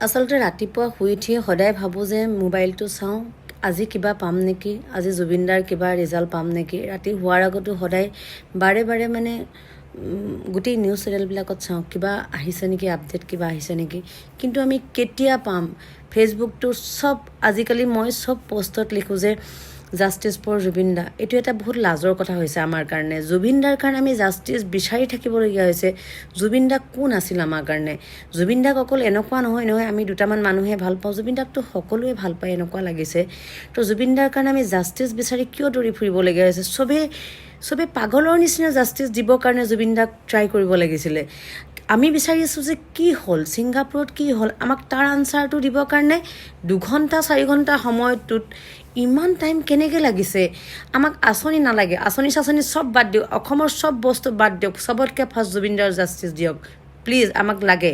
আচলতে ৰাতিপুৱা শুই উঠি সদায় ভাবোঁ যে মোবাইলটো চাওঁ, আজি কিবা পাম নেকি, আজি জুবিনদাৰ কিবা ৰিজাল্ট পাম নেকি। ৰাতি শোৱাৰ আগতো সদায় বাৰে বাৰে মানে গোটেই নিউজ চেনেলবিলাকত চাওঁ কিবা আহিছে নেকি, আপডেট কিবা আহিছে নেকি। কিন্তু আমি কেতিয়া পাম? ফেচবুকটো চব আজিকালি মই চব পষ্টত লিখোঁ যে জাষ্টিছ ফৰ জুবিন দা। এইটো এটা বহুত লাজৰ কথা হৈছে আমাৰ কাৰণে। জুবিন দাৰ কাৰণে আমি জাষ্টিছ বিচাৰি থাকিবলগীয়া হৈছে। জুবিন দা কোন আছিল আমাৰ কাৰণে? জুবিন দাক অকল এনেকুৱা নহয় আমি দুটামান মানুহে ভাল পাওঁ, জুবিন দাকতো সকলোৱে ভাল পায় এনেকুৱা লাগিছে। তো জুবিন দাৰ কাৰণে আমি জাষ্টিছ বিচাৰি কিয় দৌৰি ফুৰিবলগীয়া হৈছে? চবেই পাগলৰ নিচিনা জাষ্টিছ দিবৰ কাৰণে জুবিন দাক ট্ৰাই কৰিব লাগিছিলে। আমি বিচাৰি আছোঁ যে কি হ'ল, ছিংগাপুৰত কি হ'ল, আমাক তাৰ আনচাৰটো দিবৰ কাৰণে 2 ঘণ্টা 4 ঘণ্টা সময়টোত ইমান টাইম কেনেকৈ লাগিছে? আমাক আঁচনি নালাগে, আঁচনি চব বাদ দিয়ক, অসমৰ চব বস্তু বাদ দিয়ক, চবতকৈ ফাৰ্ষ্ট জুবিন দাৰ জাষ্টিছ দিয়ক প্লিজ, আমাক লাগে।